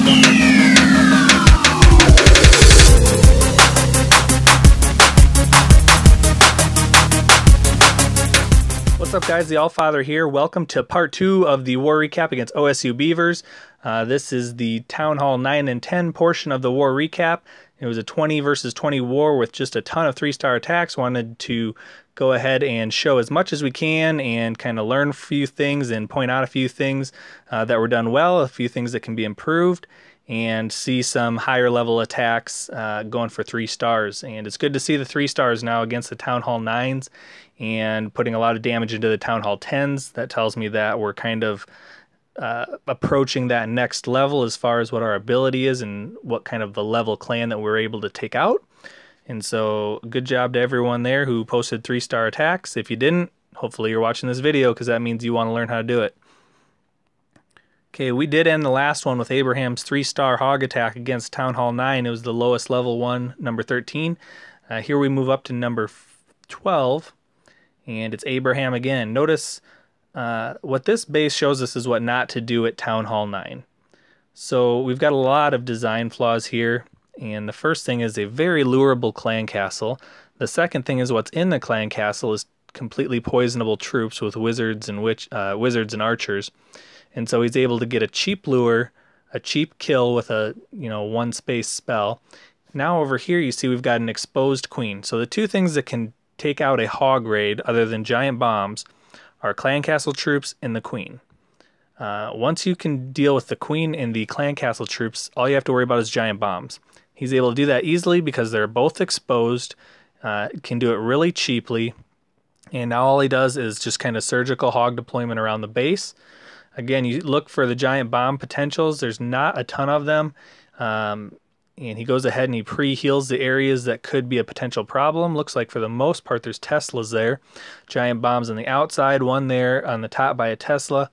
What's up, guys? The Allfather here. Welcome to part 2 of the war recap against OSU Beavers. This is the Town Hall 9 and 10 portion of the war recap. It was a 20 versus 20 war with just a ton of 3-star attacks. Wanted to go ahead and show as much as we can and kind of learn a few things and point out a few things that were done well, a few things that can be improved, and see some higher level attacks going for 3 stars. And it's good to see the 3 stars now against the Town Hall 9s and putting a lot of damage into the Town Hall 10s. That tells me that we're kind of approaching that next level as far as what our ability is and what kind of the level clan that we're able to take out. And so good job to everyone there who posted 3-star attacks. If you didn't, hopefully you're watching this video because that means you want to learn how to do it. Okay, we did end the last one with Abraham's 3-star hog attack against Town Hall 9. It was the lowest level one, number 13. Here we move up to number 12, and it's Abraham again. Notice what this base shows us is what not to do at Town Hall 9. So we've got a lot of design flaws here, and the first thing is a very lurable clan castle. The second thing is what's in the clan castle is completely poisonable troops with wizards and archers. And so he's able to get a cheap lure, a cheap kill with a, one space spell. Now over here you see we've got an exposed queen. So the two things that can take out a hog raid other than giant bombs are clan castle troops and the queen. Once you can deal with the queen and the clan castle troops, all you have to worry about is giant bombs. He's able to do that easily because they're both exposed, can do it really cheaply, and now all he does is just kind of surgical hog deployment around the base. Again, you look for the giant bomb potentials. There's not a ton of them. And he goes ahead and he pre-heals the areas that could be a potential problem. Looks like for the most part there's Teslas there. Giant bombs on the outside, one there on the top by a Tesla.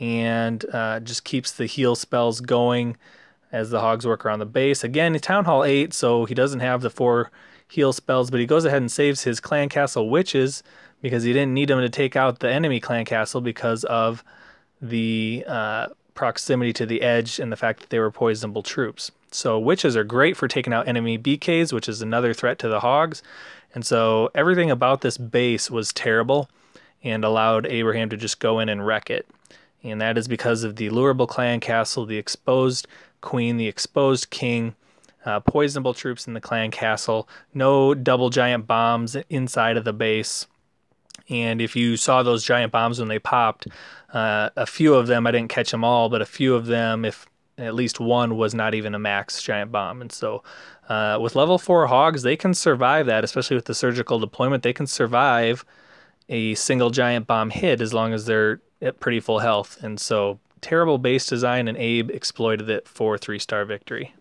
And just keeps the heal spells going as the hogs work around the base. Again, Town Hall 8, so he doesn't have the 4 heal spells, but he goes ahead and saves his clan castle witches because he didn't need them to take out the enemy clan castle because of the proximity to the edge and the fact that they were poisonable troops. So witches are great for taking out enemy BKs, which is another threat to the hogs. And so everything about this base was terrible and allowed Abraham to just go in and wreck it. And that is because of the lurable clan castle, the exposed queen, the exposed king, poisonable troops in the clan castle, no double giant bombs inside of the base. And if you saw those giant bombs when they popped, a few of them, I didn't catch them all, but a few of them, if at least one, was not even a max giant bomb. And so with level 4 hogs, they can survive that, especially with the surgical deployment. They can survive a single giant bomb hit as long as they're at pretty full health. And so terrible base design, and Abe exploited it for 3-star victory.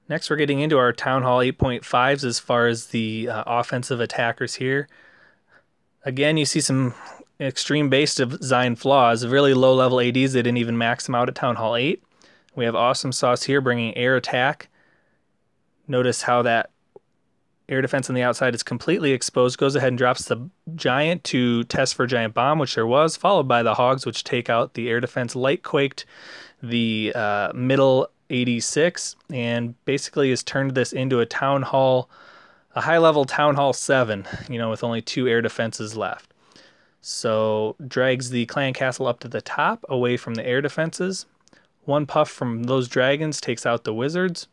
Next, we're getting into our Town Hall 8.5s as far as the offensive attackers here. Again, you see some extreme base design flaws. Really low-level ADs, they didn't even max them out at Town Hall 8. We have Awesome Sauce here bringing air attack. Notice how that air defense on the outside is completely exposed. Goes ahead and drops the giant to test for giant bomb, which there was, followed by the hogs, which take out the air defense, light quaked the middle 86, and basically has turned this into a Town Hall, a high-level Town Hall 7, with only 2 air defenses left. So drags the clan castle up to the top, away from the air defenses. One puff from those dragons takes out the wizards.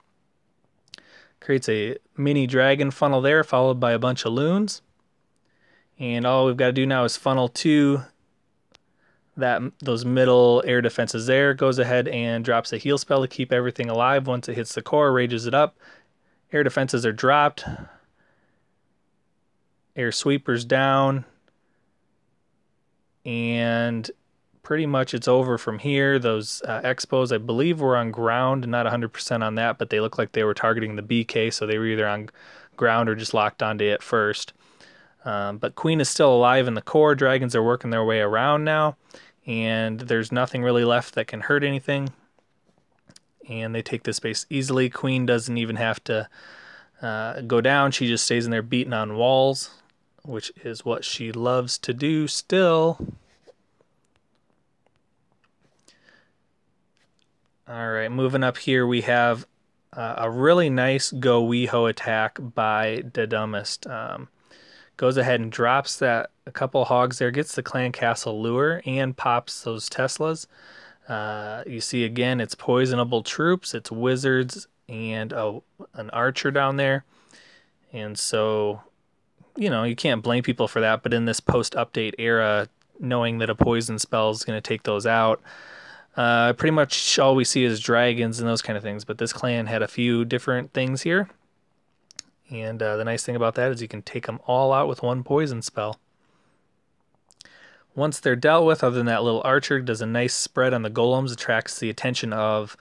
Creates a mini dragon funnel there, followed by a bunch of loons. And all we've got to do now is funnel to those middle air defenses there. Goes ahead and drops a heal spell to keep everything alive. Once it hits the core, rages it up. Air defenses are dropped. Air sweepers down. And pretty much it's over from here. Those expos, I believe, were on ground. Not 100% on that, but they look like they were targeting the BK, so they were either on ground or just locked onto it first. But Queen is still alive in the core. Dragons are working their way around now, and there's nothing really left that can hurt anything. And they take this space easily. Queen doesn't even have to go down. She just stays in there beating on walls which is what she loves to do still. All right, moving up here, we have a really nice GoWiHo attack by Dumbest. Goes ahead and drops that a couple hogs there, gets the clan castle lure, and pops those Teslas. You see again, it's poisonable troops, it's wizards, and an archer down there. And so, you know, you can't blame people for that, but in this post-update era, knowing that a poison spell is going to take those out, pretty much all we see is dragons and those kind of things, but this clan had a few different things here. And the nice thing about that is you can take them all out with one poison spell. Once they're dealt with, other than that little archer, does a nice spread on the golems, attracts the attention of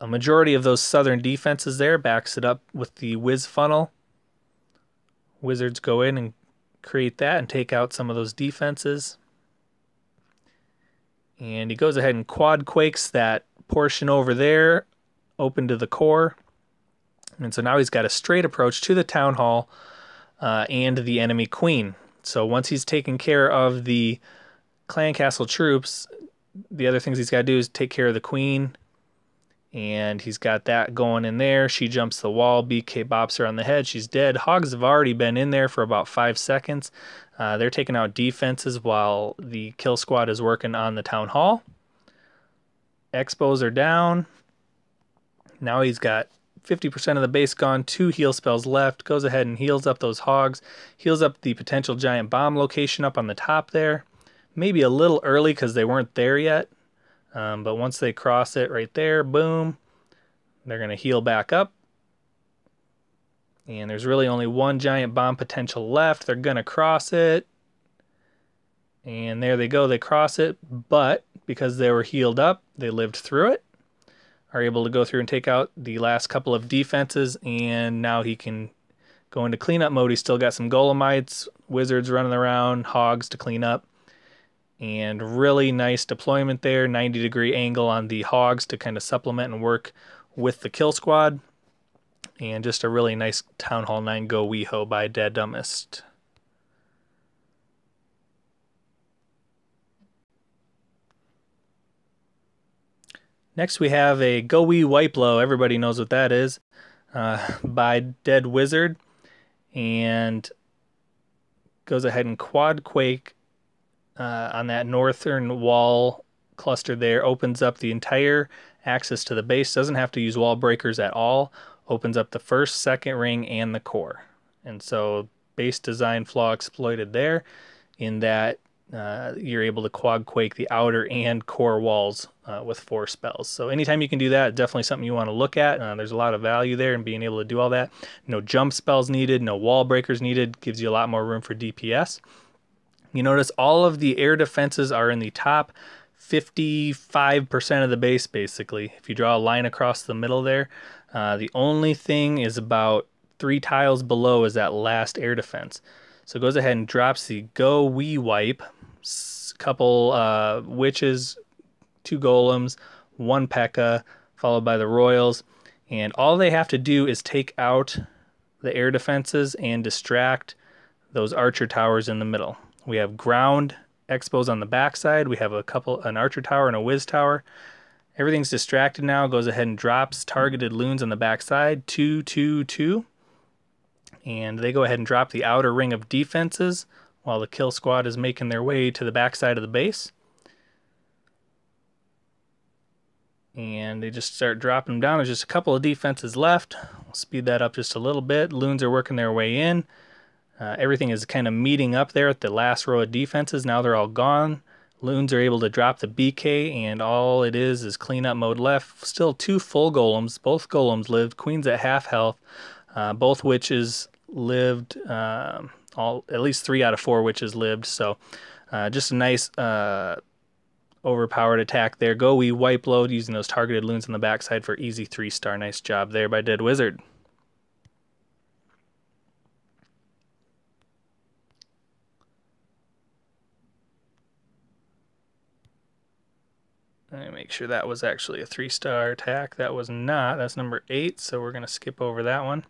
a majority of those southern defenses there, backs it up with the whiz funnel. Wizards go in and create that and take out some of those defenses. And he goes ahead and quad quakes that portion over there, open to the core. And so now he's got a straight approach to the town hall and the enemy queen. So once he's taken care of the clan castle troops, the other things he's got to do is take care of the queen. And he's got that going in there. She jumps the wall. BK bops her on the head. She's dead. Hogs have already been in there for about 5 seconds. They're taking out defenses while the kill squad is working on the town hall. Expos are down. Now he's got 50% of the base gone, 2 heal spells left. Goes ahead and heals up those hogs. Heals up the potential giant bomb location up on the top there. Maybe a little early because they weren't there yet. But once they cross it right there, boom, they're going to heal back up. And there's really only 1 giant bomb potential left. They're going to cross it. And there they go. They cross it. But because they were healed up, they lived through it. Are able to go through and take out the last couple of defenses. And now he can go into cleanup mode. He's still got some golemites, wizards running around, hogs to clean up. And really nice deployment there, 90-degree angle on the hogs to kind of supplement and work with the kill squad. And just a really nice Town Hall 9 GoWiHo by Dumbest. Next we have a GoWiWi. Everybody knows what that is, by Dead Wizard. And goes ahead and quad quake on that northern wall cluster there, opens up the entire access to the base, doesn't have to use wall breakers at all, opens up the first, second ring, and the core. And so base design flaw exploited there in that you're able to quad quake the outer and core walls with 4 spells. So anytime you can do that, definitely something you want to look at. There's a lot of value there in being able to do all that. No jump spells needed, no wall breakers needed, gives you a lot more room for DPS. You notice all of the air defenses are in the top 55% of the base, basically. If you draw a line across the middle there, the only thing is about 3 tiles below is that last air defense. So it goes ahead and drops the GoWiWi, couple witches, 2 golems, 1 P.E.K.K.A, followed by the royals. And all they have to do is take out the air defenses and distract those archer towers in the middle. We have ground expos on the backside. We have an archer tower and a whiz tower. Everything's distracted now. Goes ahead and drops targeted loons on the backside. 2, 2, 2. And they go ahead and drop the outer ring of defenses while the kill squad is making their way to the backside of the base. And they just start dropping them down. There's just a couple of defenses left. We'll speed that up just a little bit. Loons are working their way in. Everything is kind of meeting up there at the last row of defenses. Now they're all gone. Loons are able to drop the BK, and all it is cleanup mode left. Still 2 full golems. Both golems lived. Queen's at half health. Both witches lived. At least 3 out of 4 witches lived. So just a nice overpowered attack there. GoWiWi using those targeted loons on the backside for easy 3-star. Nice job there by Dead Wizard. Let me make sure that was actually a 3-star attack. That was not. That's number 8, so we're going to skip over that one.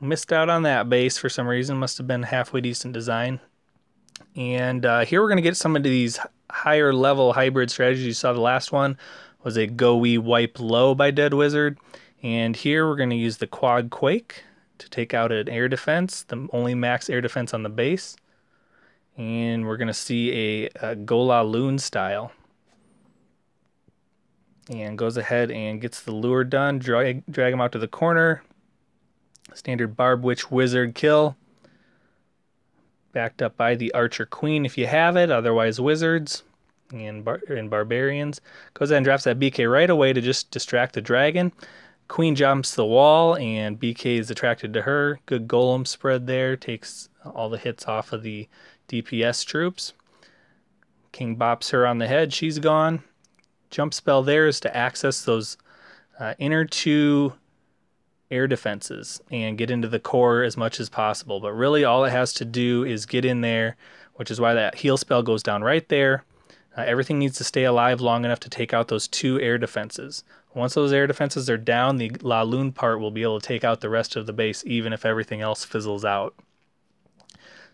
Missed out on that base for some reason. Must have been halfway decent design. And here we're going to get some of these higher level hybrid strategies. You saw the last one was a GoWiWi low by Dead Wizard. And here we're going to use the Quad Quake to take out an air defense, the only max air defense on the base. And we're going to see a GoLaLoon style. And goes ahead and gets the lure done, drag him out to the corner. Standard Barb Witch Wizard kill. Backed up by the Archer Queen if you have it, otherwise Wizards and Barbarians. Goes ahead and drops that BK right away to just distract the dragon. Queen jumps the wall and BK is attracted to her. Good golem spread there, takes all the hits off of the DPS troops. King bops her on the head, she's gone. Jump spell there is to access those inner two air defenses and get into the core as much as possible. But really all it has to do is get in there, which is why that heal spell goes down right there. Everything needs to stay alive long enough to take out those two air defenses. Once those air defenses are down, the LaLoon part will be able to take out the rest of the base even if everything else fizzles out.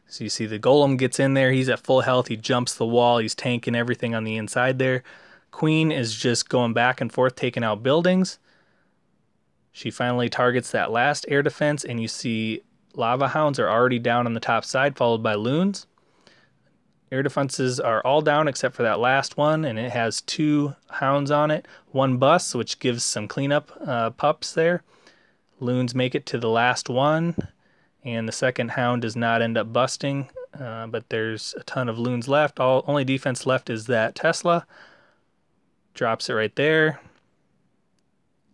So you see the golem gets in there, he's at full health, he jumps the wall, he's tanking everything on the inside there. Queen is just going back and forth taking out buildings. She finally targets that last air defense and you see lava hounds are already down on the top side followed by loons. Air defenses are all down except for that last one and it has two hounds on it. One bus which gives some cleanup pups there. Loons make it to the last one and the second hound does not end up busting but there's a ton of loons left. Only defense left is that Tesla. Drops it right there.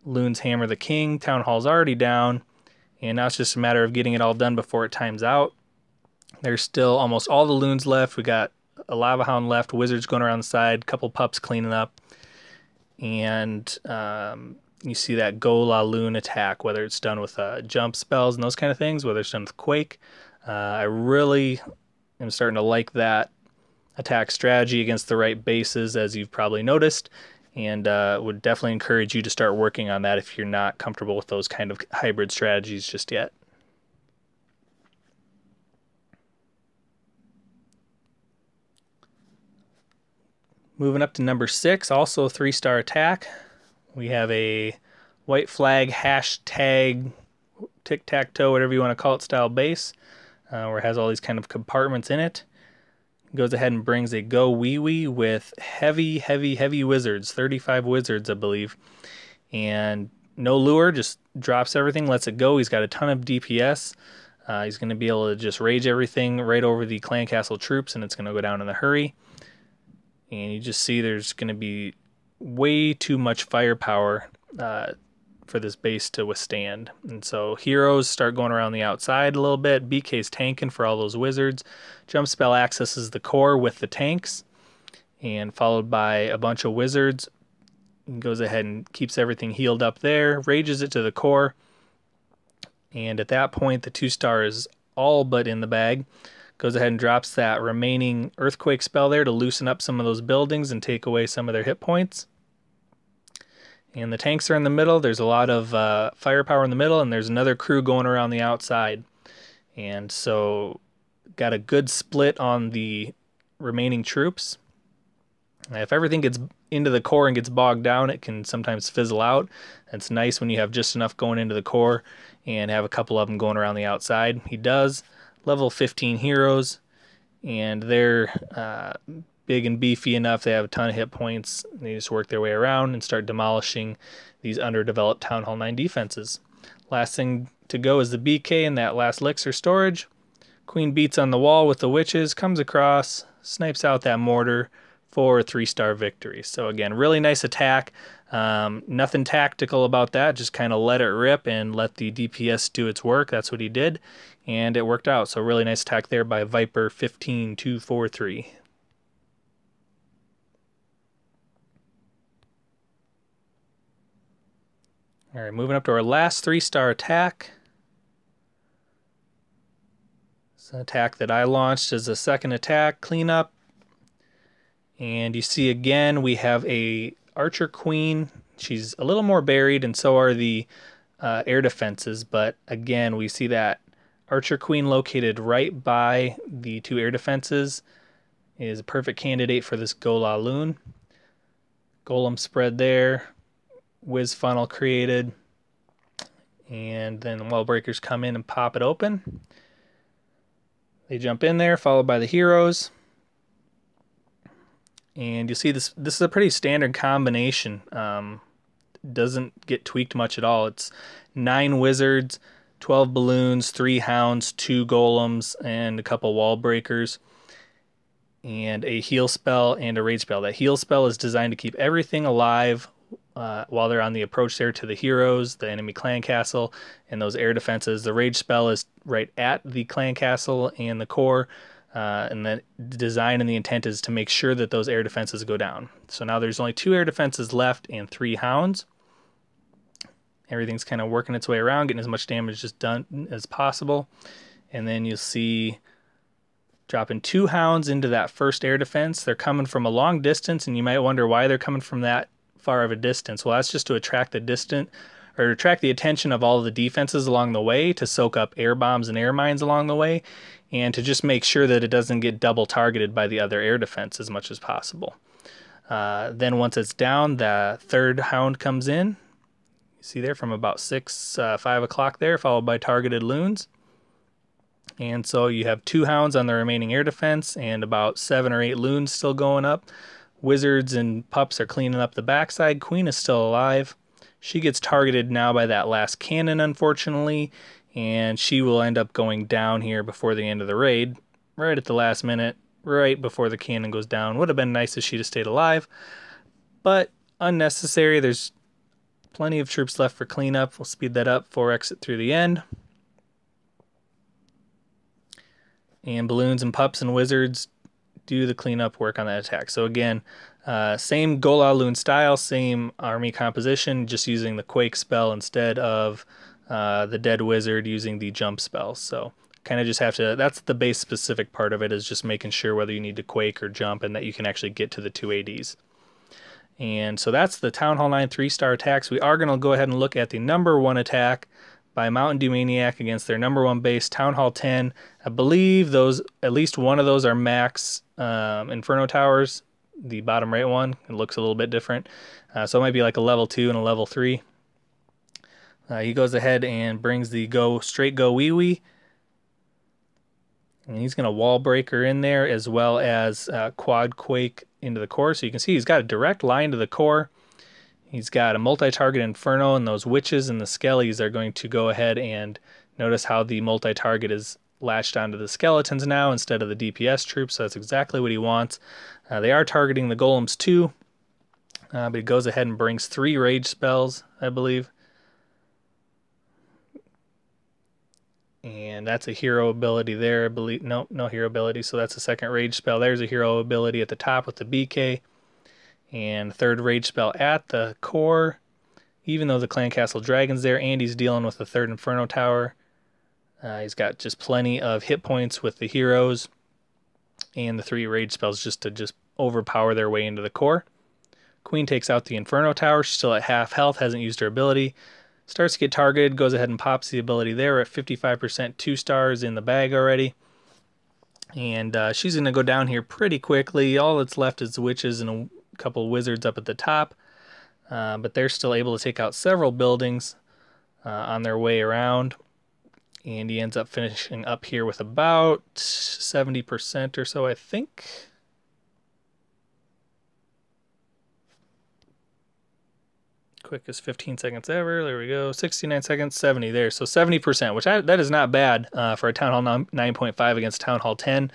Loons hammer the king. Town hall's already down. And now it's just a matter of getting it all done before it times out. There's still almost all the loons left. We got a lava hound left. Wizards going around the side. Couple pups cleaning up. And you see that GoLaLoon attack, whether it's done with jump spells and those kind of things, whether it's done with Quake. I really am starting to like that attack strategy against the right bases, as you've probably noticed, and would definitely encourage you to start working on that if you're not comfortable with those kind of hybrid strategies just yet. Moving up to number 6, also a 3-star attack. We have a white flag hashtag tic-tac-toe, whatever you want to call it, style base, where it has all these kind of compartments in it. Goes ahead and brings a GoWiWi with heavy wizards, 35 wizards I believe, and no lure, just drops everything, lets it go. He's got a ton of DPS. He's going to be able to just rage everything right over the clan castle troops and it's going to go down in a hurry. And you just see there's going to be way too much firepower for this base to withstand. And so heroes start going around the outside a little bit. BK's tanking for all those wizards. Jump spell accesses the core with the tanks and followed by a bunch of wizards. And goes ahead and keeps everything healed up there, rages it to the core. And at that point the 2-star is all but in the bag. Goes ahead and drops that remaining earthquake spell there to loosen up some of those buildings and take away some of their hit points. And the tanks are in the middle. There's a lot of firepower in the middle, and there's another crew going around the outside. And so got a good split on the remaining troops. If everything gets into the core and gets bogged down, it can sometimes fizzle out. It's nice when you have just enough going into the core and have a couple of them going around the outside. He does. Level 15 heroes, and they're big and beefy enough. They have a ton of hit points. They just work their way around and start demolishing these underdeveloped Town Hall 9 defenses. Last thing to go is the BK in that last elixir storage. Queen beats on the wall with the witches, comes across, snipes out that mortar for a 3-star victory. So again, really nice attack. Nothing tactical about that, just kind of let it rip and let the DPS do its work. That's what he did, and it worked out. So really nice attack there by Viper 15243. All right, moving up to our last 3-star attack. It's an attack that I launched as a second attack, cleanup. And you see again, we have a Archer Queen. She's a little more buried, and so are the air defenses, but again, we see that Archer Queen located right by the 2 air defenses is a perfect candidate for this GoLaLoon. Golem spread there, whiz funnel created, and then wall breakers come in and pop it open. They jump in there, followed by the heroes. And you'll see this is a pretty standard combination. Doesn't get tweaked much at all. It's 9 wizards, 12 balloons, 3 hounds, 2 golems, and a couple wall breakers, and a heal spell and a rage spell. That heal spell is designed to keep everything alive while they're on the approach there to the heroes, the enemy clan castle, and those air defenses. The rage spell is right at the clan castle and the core, and the design and the intent is to make sure that those air defenses go down. So now there's only 2 air defenses left and 3 hounds. Everything's kind of working its way around, getting as much damage just done as possible. And then you'll see dropping 2 hounds into that first air defense. They're coming from a long distance, and you might wonder why they're coming from that far of a distance. Well, that's just to attract the attention of all of the defenses along the way, to soak up air bombs and air mines along the way, and to just make sure that it doesn't get double targeted by the other air defense as much as possible. Then once it's down, the 3rd hound comes in. You see there from about 5 o'clock there, followed by targeted loons. And so you have 2 hounds on the remaining air defense and about 7 or 8 loons still going up. Wizards and pups are cleaning up the backside. Queen is still alive. She gets targeted now by that last cannon, unfortunately, and she will end up going down here before the end of the raid, right at the last minute, right before the cannon goes down. Would have been nice if she'd have stayed alive, but unnecessary. There's plenty of troops left for cleanup. We'll speed that up for exit through the end. And balloons and pups and wizards do the cleanup work on that attack. So again, same GoLaLoon style, same army composition, just using the Quake spell instead of the Dead Wizard using the jump spell. So kind of just have to, that's the base specific part of it, is just making sure whether you need to Quake or jump and that you can actually get to the 2 ADs. And so that's the Town Hall 9 3-star attacks. We are going to go ahead and look at the number 1 attack by Mountain Dew Maniac against their number 1 base, Town Hall 10. I believe those, at least one of those, are max Inferno Towers. The bottom right one, it looks a little bit different. So it might be like a level 2 and a level 3. He goes ahead and brings the straight GoWiWi. And he's going to wall breaker in there, as well as quad quake into the core. So you can see he's got a direct line to the core. He's got a multi-target Inferno, and those witches and the skellies are going to go ahead and notice how the multi-target is latched onto the skeletons now instead of the DPS troops. So that's exactly what he wants. They are targeting the golems too, but he goes ahead and brings 3 rage spells, I believe. And that's a hero ability there, I believe. No hero ability, so that's a 2nd rage spell. There's a hero ability at the top with the BK. And 3rd rage spell at the core, even though the Clan Castle Dragon's there, and he's dealing with the 3rd Inferno Tower. He's got just plenty of hit points with the heroes and the 3 rage spells just to overpower their way into the core. Queen takes out the Inferno Tower. She's still at half health, hasn't used her ability. Starts to get targeted, goes ahead and pops the ability there at 55%, 2 stars in the bag already. And she's going to go down here pretty quickly. All that's left is witches and a couple of wizards up at the top. But they're still able to take out several buildings on their way around. And he ends up finishing up here with about 70% or so, I think. Quickest 15 seconds ever. There we go. 69 seconds, 70 there. So 70%, which that is not bad for a Town Hall 9.5 against Town Hall 10.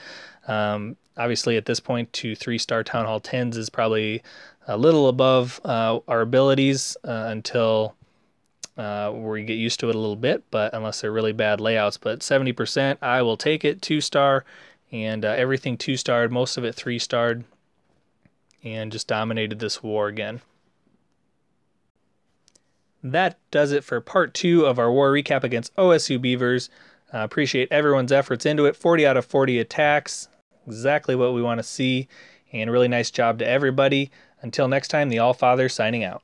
Obviously, at this point, 2 3-star Town Hall 10s is probably a little above our abilities until we get used to it a little bit, but unless they're really bad layouts. But 70%, I will take it. 2-star, and everything 2-starred, most of it 3-starred, and just dominated this war again. That does it for part 2 of our war recap against OSU Beavers. Appreciate everyone's efforts into it. 40 out of 40 attacks, exactly what we want to see, and a really nice job to everybody. Until next time, the All Father signing out.